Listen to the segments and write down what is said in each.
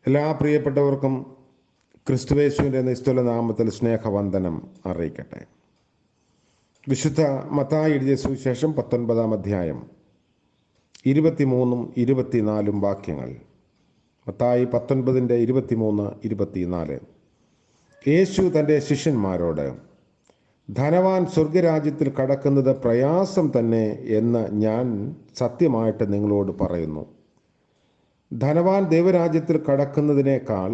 എല്ലാ പ്രിയപ്പെട്ടവർക്കും ക്രിസ്തുയേശുവിൻ്റെ നിസ്തുല നാമത്തിൽ സ്നേഹവന്ദനം അറിയിക്കട്ടെ. വിശുദ്ധ മത്തായി എഴുതിയ സുവിശേഷം 19-ാം അധ്യായം 23-24 വാക്യങ്ങൾ. മത്തായി 19:23-24. യേശു തൻ്റെ ശിഷ്യന്മാരോട്, ധനവാൻ സ്വർഗരാജ്യത്തിൽ കടക്കുന്നത് പ്രയാസം തന്നെ എന്ന് ഞാൻ സത്യമായിട്ട് നിങ്ങളോട് പറയുന്നു. ധനവാൻ ദൈവരാജ്യത്തിൽ കടക്കുന്നതിനേക്കാൾ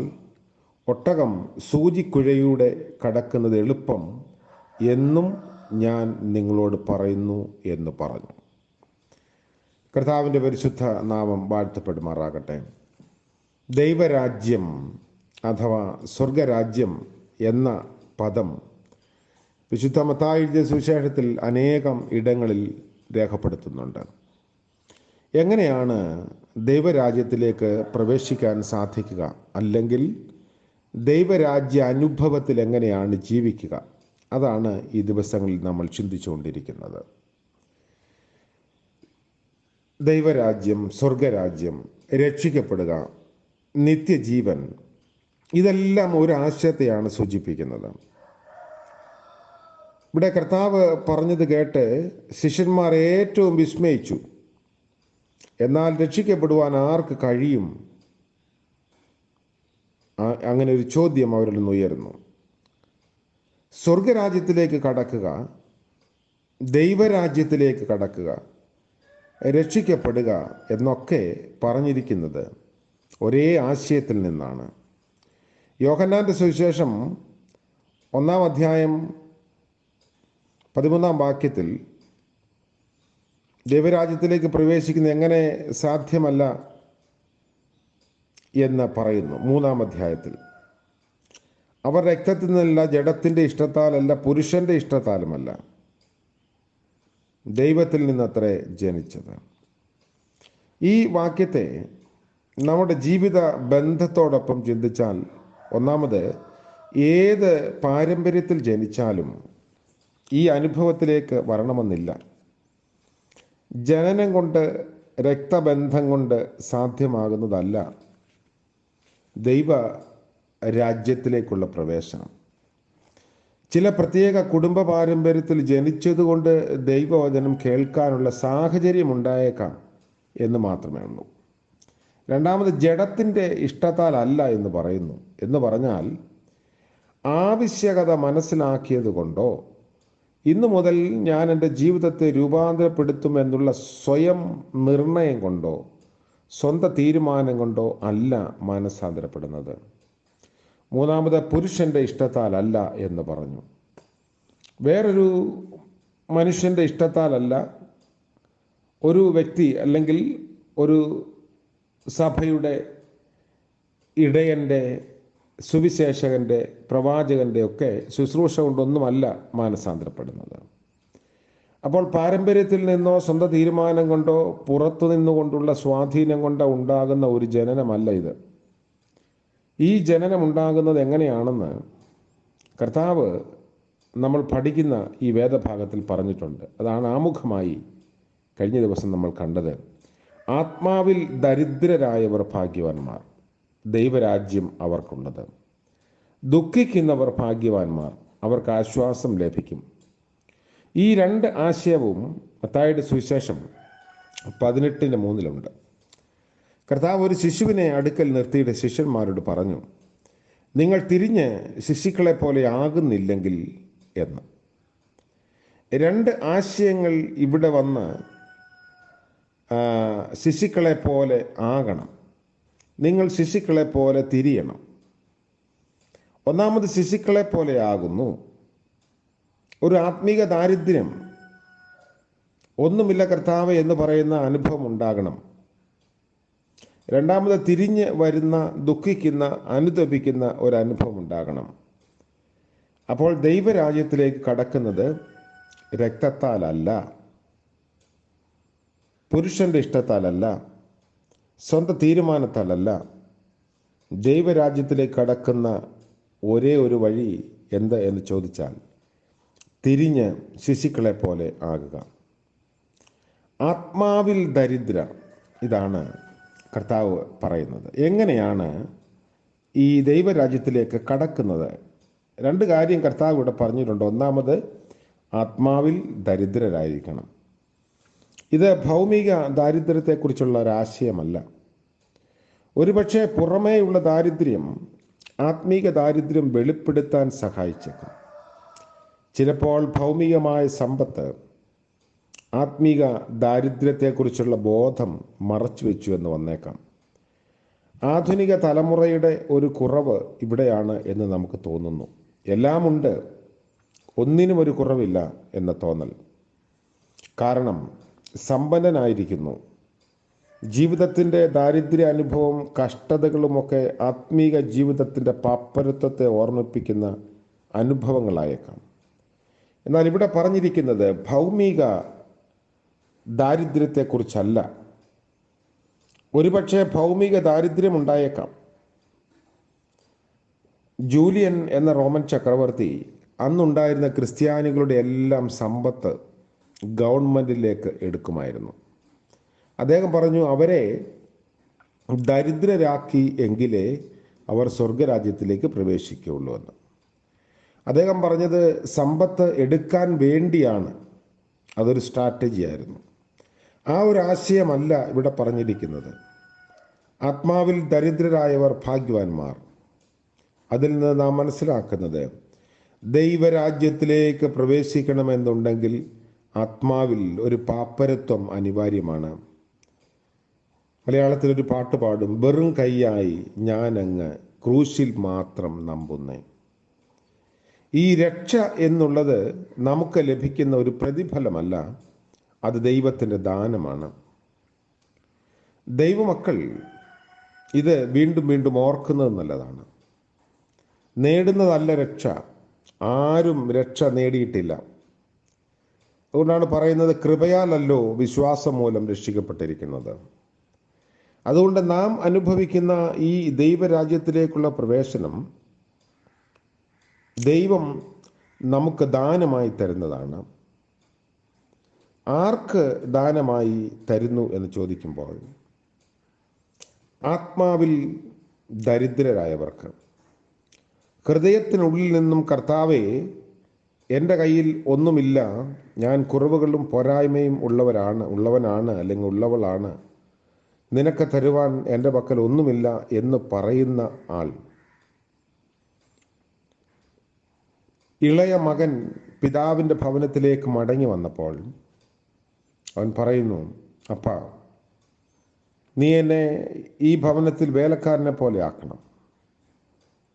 ഒട്ടകം സൂചിക്കുഴയൂടെ കടക്കുന്നത് എളുപ്പം എന്നും ഞാൻ നിങ്ങളോട് പറയുന്നു എന്ന് പറഞ്ഞു. കർത്താവിൻ്റെ പരിശുദ്ധ നാമം വാഴ്ത്തപ്പെടുമാറാകട്ടെ. ദൈവരാജ്യം അഥവാ സ്വർഗരാജ്യം എന്ന പദം വിശുദ്ധ മത്തായി എഴുതിയ സുവിശേഷത്തിൽ അനേകം ഇടങ്ങളിൽ രേഖപ്പെടുത്തുന്നുണ്ട്. എങ്ങനെയാണ് ദൈവരാജ്യത്തിലേക്ക് പ്രവേശിക്കാൻ സാധിക്കുക, അല്ലെങ്കിൽ ദൈവരാജ്യ അനുഭവത്തിൽ എങ്ങനെയാണ് ജീവിക്കുക, അതാണ് ഈ ദിവസങ്ങളിൽ നമ്മൾ ചിന്തിച്ചുകൊണ്ടിരിക്കുന്നത്. ദൈവരാജ്യം, സ്വർഗരാജ്യം, രക്ഷിക്കപ്പെടുക, നിത്യജീവൻ, ഇതെല്ലാം ഒരു ആശയത്തെയാണ് സൂചിപ്പിക്കുന്നത്. ഇവിടെ കർത്താവ് പറഞ്ഞത് കേട്ട് ശിഷ്യന്മാർ ഏറ്റവും വിസ്മയിച്ചു. എന്നാൽ രക്ഷിക്കപ്പെടുവാൻ ആർക്ക് കഴിയും? അങ്ങനെ ഒരു ചോദ്യം അവരിൽ നിന്ന് ഉയർന്നു. സ്വർഗരാജ്യത്തിലേക്ക് കടക്കുക, ദൈവരാജ്യത്തിലേക്ക് കടക്കുക, രക്ഷിക്കപ്പെടുക എന്നൊക്കെ പറഞ്ഞിരിക്കുന്നത് ഒരേ ആശയത്തിൽ നിന്നാണ്. യോഹന്നാന്റെ സുവിശേഷം 1-ാം അധ്യായം 13-ാം വാക്യത്തിൽ ദൈവരാജ്യത്തിലേക്ക് പ്രവേശിക്കുന്നത് എങ്ങനെ സാധ്യമല്ല എന്ന് പറയുന്നു. 3-ാം അധ്യായത്തിൽ അവർ രക്തത്തിൽ നിന്നല്ല, ജഡത്തിൻ്റെ ഇഷ്ടത്താലല്ല, പുരുഷന്റെ ഇഷ്ടത്താലുമല്ല, ദൈവത്തിൽ നിന്നത്രേ ജനിച്ചത്. ഈ വാക്യത്തെ നമ്മുടെ ജീവിത ബന്ധത്തോടൊപ്പം ചിന്തിച്ചാൽ, ഒന്നാമത്, ഏത് പാരമ്പര്യത്തിൽ ജനിച്ചാലും ഈ അനുഭവത്തിലേക്ക് വരണമെന്നില്ല. ജനനം കൊണ്ട്, രക്തബന്ധം കൊണ്ട് സാധ്യമാകുന്നതല്ല ദൈവ രാജ്യത്തിലേക്കുള്ള പ്രവേശനം. ചില പ്രത്യേക കുടുംബ പാരമ്പര്യത്തിൽ ജനിച്ചതുകൊണ്ട് ദൈവവചനം കേൾക്കാനുള്ള സാഹചര്യം ഉണ്ടായേക്കാം എന്ന് മാത്രമേ ഉള്ളൂ. രണ്ടാമത്, ജഡത്തിൻ്റെ ഇഷ്ടത്താൽ അല്ല എന്ന് പറയുന്നു. എന്ന് പറഞ്ഞാൽ ആവശ്യകത മനസ്സിലാക്കിയത് കൊണ്ടോ ഇന്നു മുതൽ ഞാൻ എൻ്റെ ജീവിതത്തെ രൂപാന്തരപ്പെടുത്തുമെന്നുള്ള സ്വയം നിർണയം കൊണ്ടോ സ്വന്തം തീരുമാനം കൊണ്ടോ അല്ല മാനസാന്തരപ്പെടുന്നത്. മൂന്നാമത്, പുരുഷന്റെ ഇഷ്ടത്താലല്ല എന്ന് പറഞ്ഞു. വേറൊരു മനുഷ്യൻ്റെ ഇഷ്ടത്താലല്ല, ഒരു വ്യക്തി അല്ലെങ്കിൽ ഒരു സഭയുടെ ഇടയൻ്റെ, സുവിശേഷകൻ്റെ, പ്രവാചകൻ്റെ ഒക്കെ ശുശ്രൂഷ കൊണ്ടൊന്നുമല്ല മാനസാന്തരപ്പെടുന്നത്. അപ്പോൾ പാരമ്പര്യത്തിൽ നിന്നോ സ്വന്തം തീരുമാനം കൊണ്ടോ പുറത്തു നിന്നുകൊണ്ടുള്ള സ്വാധീനം കൊണ്ടോ ഉണ്ടാകുന്ന ഒരു ജനനമല്ല ഇത്. ഈ ജനനം ഉണ്ടാകുന്നത് എങ്ങനെയാണെന്ന് കർത്താവ് നമ്മൾ പഠിക്കുന്ന ഈ വേദഭാഗത്തിൽ പറഞ്ഞിട്ടുണ്ട്. അതാണ് ആമുഖമായി കഴിഞ്ഞ ദിവസം നമ്മൾ കണ്ടത്. ആത്മാവിൽ ദരിദ്രരായവർ ഭാഗ്യവാന്മാർ, ദൈവരാജ്യം അവർക്കുള്ളത്. ദുഃഖിക്കുന്നവർ ഭാഗ്യവാന്മാർ, അവർക്ക് ആശ്വാസം ലഭിക്കും. ഈ രണ്ട് ആശയവും മത്തായിയുടെ സുവിശേഷം 18:3 കർത്താവ് ഒരു ശിശുവിനെ അടുക്കൽ നിർത്തിയിട്ട് ശിഷ്യന്മാരോട് പറഞ്ഞു, നിങ്ങൾ തിരിഞ്ഞ് ശിശുക്കളെ പോലെ ആകുന്നില്ലെങ്കിൽ എന്ന്. രണ്ട് ആശയങ്ങൾ ഇവിടെ വന്ന് ശിശുക്കളെ പോലെ ആകണം, നിങ്ങൾ ശിശുക്കളെ പോലെ തിരിയണം. ഒന്നാമത്, ശിശുക്കളെ പോലെ ആകുന്നു. ഒരു ആത്മീക ദാരിദ്ര്യം, ഒന്നുമില്ല കർത്താവ് എന്ന് പറയുന്ന അനുഭവം ഉണ്ടാകണം. രണ്ടാമത്, തിരിഞ്ഞ് വരുന്ന, ദുഃഖിക്കുന്ന, അനുതപിക്കുന്ന ഒരു അനുഭവം ഉണ്ടാകണം. അപ്പോൾ ദൈവരാജ്യത്തിലേക്ക് കടക്കുന്നത് രക്തത്താലല്ല, പുരുഷന്റെ ഇഷ്ടത്താലല്ല, സ്വന്തം തീരുമാനത്താലല്ല. ദൈവരാജ്യത്തിലേക്ക് കടക്കുന്ന ഒരേ ഒരു വഴി എന്ത് എന്ന് ചോദിച്ചാൽ, തിരിഞ്ഞ് ശിശുക്കളെ പോലെ ആകുക. ആത്മാവിൽ ദരിദ്ര, ഇതാണ് കർത്താവ് പറയുന്നത്. എങ്ങനെയാണ് ഈ ദൈവരാജ്യത്തിലേക്ക് കടക്കുന്നത്? രണ്ട് കാര്യം കർത്താവ് ഇവിടെ പറഞ്ഞിട്ടുണ്ട്. ഒന്നാമത്, ആത്മാവിൽ ദരിദ്രരായിരിക്കണം. ഇത് ഭൗമിക ദാരിദ്ര്യത്തെക്കുറിച്ചുള്ള ഒരാശയമല്ല. ഒരുപക്ഷെ പുറമേയുള്ള ദാരിദ്ര്യം ആത്മീക ദാരിദ്ര്യം വെളിപ്പെടുത്താൻ സഹായിച്ചേക്കും. ചിലപ്പോൾ ഭൗമികമായ സമ്പത്ത് ആത്മീക ദാരിദ്ര്യത്തെക്കുറിച്ചുള്ള ബോധം മറച്ചു വെച്ചു എന്ന് വന്നേക്കാം. ആധുനിക തലമുറയുടെ ഒരു കുറവ് ഇവിടെയാണ് എന്ന് നമുക്ക് തോന്നുന്നു. എല്ലാമുണ്ട്, ഒന്നിനും ഒരു കുറവില്ല എന്ന തോന്നൽ. കാരണം സമ്പന്നനായിരിക്കുന്നു. ജീവിതത്തിൻ്റെ ദാരിദ്ര്യ അനുഭവം, കഷ്ടതകളുമൊക്കെ ആത്മീക ജീവിതത്തിൻ്റെ പാപ്പരത്വത്തെ ഓർമ്മിപ്പിക്കുന്ന അനുഭവങ്ങളായേക്കാം. എന്നാൽ ഇവിടെ പറഞ്ഞിരിക്കുന്നത് ഭൗമിക ദാരിദ്ര്യത്തെക്കുറിച്ചല്ല. ഒരുപക്ഷെ ഭൗമിക ദാരിദ്ര്യം ഉണ്ടായേക്കാം. ജൂലിയൻ എന്ന റോമൻ ചക്രവർത്തി അന്നുണ്ടായിരുന്ന ക്രിസ്ത്യാനികളുടെ എല്ലാം സമ്പത്ത് ഗവൺമെൻറ്റിലേക്ക് എടുക്കുമായിരുന്നു. അദ്ദേഹം പറഞ്ഞു, അവരെ ദരിദ്രരാക്കി എങ്കിലേ അവർ സ്വർഗരാജ്യത്തിലേക്ക് പ്രവേശിക്കുകയുള്ളൂ എന്ന്. അദ്ദേഹം പറഞ്ഞത് സമ്പത്ത് എടുക്കാൻ വേണ്ടിയാണ്. അതൊരു സ്ട്രാറ്റജി ആയിരുന്നു. ആ ഒരു ആശയമല്ല ഇവിടെ പറഞ്ഞിരിക്കുന്നത്. ആത്മാവിൽ ദരിദ്രരായവർ ഭാഗ്യവാന്മാർ. അതിൽ നിന്ന് നാം മനസ്സിലാക്കുന്നത്, ദൈവരാജ്യത്തിലേക്ക് പ്രവേശിക്കണമെന്നുണ്ടെങ്കിൽ ആത്മാവിൽ ഒരു പാപ്പരത്വം അനിവാര്യമാണ്. മലയാളത്തിൽ ഒരു പാട്ട് പാടും, വെറും കൈയായി ഞാനങ്ങ് ക്രൂശിൽ മാത്രം നമ്പുന്നേ. ഈ രക്ഷ എന്നുള്ളത് നമുക്ക് ലഭിക്കുന്ന ഒരു പ്രതിഫലമല്ല, അത് ദൈവത്തിൻ്റെ ദാനമാണ്. ദൈവമക്കൾ ഇത് വീണ്ടും വീണ്ടും ഓർക്കുന്നത് നല്ലതാണ്. നേടുന്നതല്ല രക്ഷ. ആരും രക്ഷ നേടിയിട്ടില്ല. അതുകൊണ്ടാണ് പറയുന്നത്, കൃപയാലല്ലോ വിശ്വാസം മൂലം രക്ഷിക്കപ്പെട്ടിരിക്കുന്നത്. അതുകൊണ്ട് നാം അനുഭവിക്കുന്ന ഈ ദൈവരാജ്യത്തിലേക്കുള്ള പ്രവേശനം ദൈവം നമുക്ക് ദാനമായി തരുന്നതാണ്. ആർക്ക് ദാനമായി തരുന്നു എന്ന് ചോദിക്കുമ്പോൾ, ആത്മാവിൽ ദരിദ്രരായവർക്ക്. ഹൃദയത്തിനുള്ളിൽ നിന്നും, കർത്താവേ, എൻ്റെ കയ്യിൽ ഒന്നുമില്ല, ഞാൻ കുറവുകളും പോരായ്മയും ഉള്ളവനാണ് അല്ലെങ്കിൽ ഉള്ളവളാണ്, നിനക്ക് തരുവാൻ എൻ്റെ പക്കൽ ഒന്നുമില്ല എന്ന് പറയുന്ന ആൾ. ഇളയ മകൻ പിതാവിൻ്റെ ഭവനത്തിലേക്ക് മടങ്ങി വന്നപ്പോൾ അവൻ പറയുന്നു, അപ്പാ, നീ എന്നെ ഈ ഭവനത്തിൽ വേലക്കാരനെ പോലെ ആക്കണം.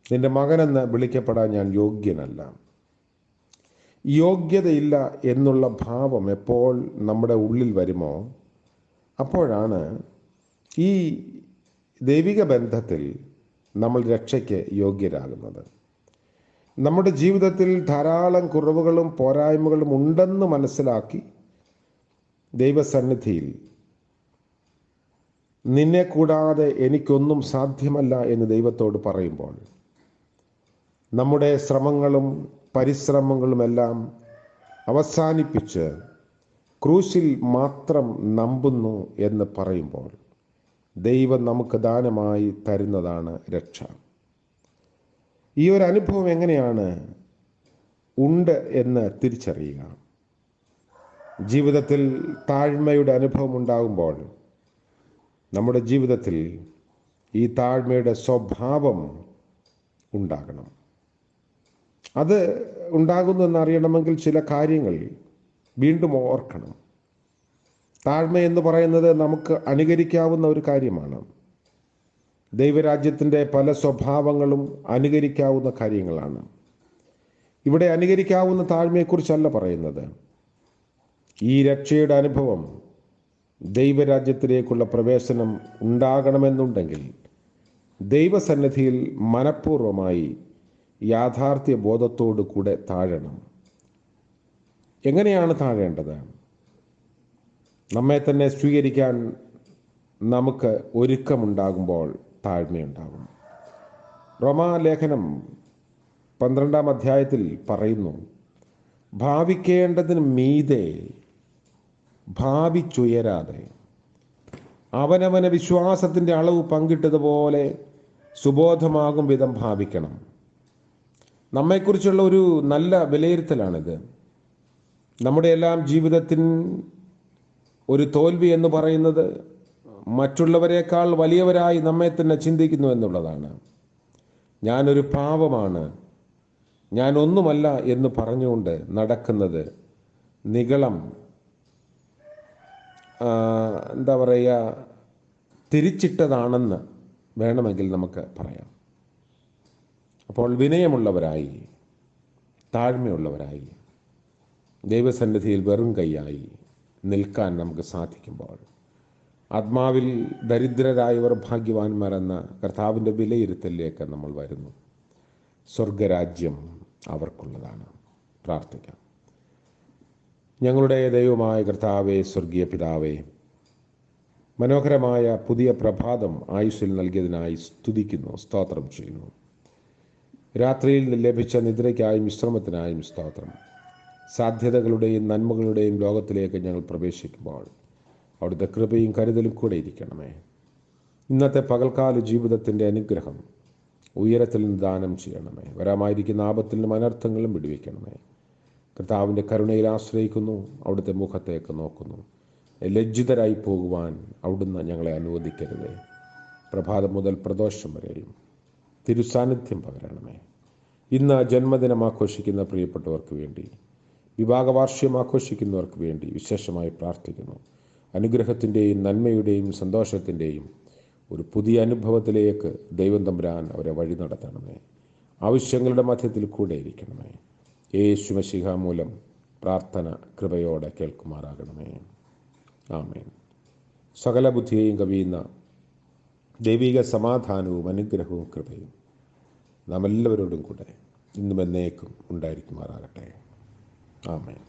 നിന്റെ മകനെന്ന് വിളിക്കപ്പെടാൻ ഞാൻ യോഗ്യനല്ല. യോഗ്യതയില്ല എന്നുള്ള ഭാവം എപ്പോൾ നമ്മുടെ ഉള്ളിൽ വരുമോ, അപ്പോഴാണ് ഈ ദൈവിക ബന്ധത്തിൽ നമ്മൾ രക്ഷയ്ക്ക് യോഗ്യരാകുന്നത്. നമ്മുടെ ജീവിതത്തിൽ ധാരാളം കുറവുകളും പോരായ്മകളും ഉണ്ടെന്ന് മനസ്സിലാക്കി ദൈവസന്നിധിയിൽ നിന്നെ കൂടാതെ എനിക്കൊന്നും സാധ്യമല്ല എന്ന് ദൈവത്തോട് പറയുമ്പോൾ, നമ്മുടെ ശ്രമങ്ങളും പരിശ്രമങ്ങളുമെല്ലാം അവസാനിപ്പിച്ച് ക്രൂശിൽ മാത്രം നമ്പുന്നു എന്ന് പറയുമ്പോൾ ദൈവം നമുക്ക് ദാനമായി തരുന്നതാണ് രക്ഷ. ഈ ഒരു അനുഭവം എങ്ങനെയാണ് ഉണ്ട് എന്ന് തിരിച്ചറിയുക. ജീവിതത്തിൽ താഴ്മയുടെ അനുഭവം ഉണ്ടാകുമ്പോൾ നമ്മുടെ ജീവിതത്തിൽ ഈ താഴ്മയുടെ സ്വഭാവം ഉണ്ടാകണം. അത് ഉണ്ടാകുന്നു എന്നറിയണമെങ്കിൽ ചില കാര്യങ്ങൾ വീണ്ടും ഓർക്കണം. താഴ്മ എന്ന് പറയുന്നത് നമുക്ക് അനുകരിക്കാവുന്ന ഒരു കാര്യമാണ്. ദൈവരാജ്യത്തിൻ്റെ പല സ്വഭാവങ്ങളും അനുകരിക്കാവുന്ന കാര്യങ്ങളാണ്. ഇവിടെ അനുകരിക്കാവുന്ന താഴ്മയെക്കുറിച്ചല്ല പറയുന്നത്. ഈ രക്ഷയുടെ അനുഭവം, ദൈവരാജ്യത്തിലേക്കുള്ള പ്രവേശനം ഉണ്ടാകണമെന്നുണ്ടെങ്കിൽ ദൈവസന്നിധിയിൽ മനഃപൂർവമായി യാഥാർത്ഥ്യ ബോധത്തോടു കൂടെ താഴണം. എങ്ങനെയാണ് താഴേണ്ടത്? നമ്മെ തന്നെ സ്വീകരിക്കാൻ നമുക്ക് ഒരുക്കമുണ്ടാകുമ്പോൾ താഴ്മയുണ്ടാകും. റോമാലേഖനം 12-ാം അധ്യായത്തിൽ പറയുന്നു, ഭാവിക്കേണ്ടതിന് മീതെ ഭാവിച്ചുയരാതെ അവനവന് വിശ്വാസത്തിൻ്റെ അളവ് പങ്കിട്ടതുപോലെ സുബോധമാകും വിധം ഭാവിക്കണം. നമ്മെക്കുറിച്ചുള്ള ഒരു നല്ല വിലയിരുത്തലാണിത്. നമ്മുടെ എല്ലാം ജീവിതത്തിൽ ഒരു തോൽവി എന്ന് പറയുന്നത് മറ്റുള്ളവരെക്കാൾ വലിയവരായി നമ്മെ തന്നെ ചിന്തിക്കുന്നു എന്നുള്ളതാണ്. ഞാനൊരു പാവമാണ്, ഞാൻ ഒന്നുമല്ല എന്ന് പറഞ്ഞുകൊണ്ട് നടക്കുന്നത് നിഗളം എന്താ പറയുക, തിരിച്ചിട്ടതാണെന്ന് വേണമെങ്കിൽ നമുക്ക് പറയാം. അപ്പോൾ വിനയമുള്ളവരായി, താഴ്മയുള്ളവരായി, ദൈവസന്നിധിയിൽ വെറും കൈയായി നിൽക്കാൻ നമുക്ക് സാധിക്കുമ്പോൾ ആത്മാവിൽ ദരിദ്രരായവർ ഭാഗ്യവാന്മാരെന്ന കർത്താവിൻ്റെ വിലയിരുത്തലിലേക്ക് നമ്മൾ വരുന്നു. സ്വർഗരാജ്യം അവർക്കുള്ളതാണ്. പ്രാർത്ഥിക്കാം. ഞങ്ങളുടെ ദൈവമായ കർത്താവേ, സ്വർഗീയ പിതാവേ, മനോഹരമായ പുതിയ പ്രഭാതം ആയുസ്സിൽ നൽകിയതിനായി സ്തുതിക്കുന്നു, സ്തോത്രം ചെയ്യുന്നു. രാത്രിയിൽ ലഭിച്ച നിദ്രയ്ക്കായും വിശ്രമത്തിനായും സ്തോത്രം. സാധ്യതകളുടെയും നന്മകളുടെയും ലോകത്തിലേക്ക് ഞങ്ങൾ പ്രവേശിക്കുമ്പോൾ അവിടുത്തെ കൃപയും കരുതലും കൂടെ ഇരിക്കണമേ. ഇന്നത്തെ പകൽക്കാല ജീവിതത്തിൻ്റെ അനുഗ്രഹം ഉയരത്തിൽ നിന്ന് ദാനം ചെയ്യണമേ. വരാമായിരിക്കുന്ന ആപത്തിൽ നിന്നും അനർത്ഥങ്ങളും വിടുവിക്കണമേ. കർത്താവിൻ്റെ കരുണയിൽ ആശ്രയിക്കുന്നു, അവിടുത്തെ മുഖത്തേക്ക് നോക്കുന്നു. ലജ്ജിതരായി പോകുവാൻ അവിടുന്ന് ഞങ്ങളെ അനുവദിക്കരുതേ. പ്രഭാതം മുതൽ പ്രദോഷം വരെയും തിരുസാന്നിധ്യം പകരണമേ. ഇന്ന് ജന്മദിനം ആഘോഷിക്കുന്ന പ്രിയപ്പെട്ടവർക്ക് വേണ്ടി, വിവാഹവാർഷികം ആഘോഷിക്കുന്നവർക്ക് വേണ്ടി വിശേഷമായി പ്രാർത്ഥിക്കുന്നു. അനുഗ്രഹത്തിൻ്റെയും നന്മയുടെയും സന്തോഷത്തിൻ്റെയും ഒരു പുതിയ അനുഭവത്തിലേക്ക് ദൈവം തമ്പുരാൻ അവരെ വഴി നടത്തണമേ. ആവശ്യങ്ങളുടെ മധ്യത്തിൽ കൂടെ ഇരിക്കണമേ. യേശു മശീഹ മൂലം പ്രാർത്ഥന കൃപയോടെ കേൾക്കുമാറാകണമേ. ആമേൻ. സകല ബുദ്ധിയെയും കവിയുന്ന ദൈവിക സമാധാനവും അനുഗ്രഹവും കൃപയും നാം എല്ലാവരോടും കൂടെ ഇന്നും എന്നേക്കും ഉണ്ടായിരിക്കുമാറാകട്ടെ. ആമേൻ.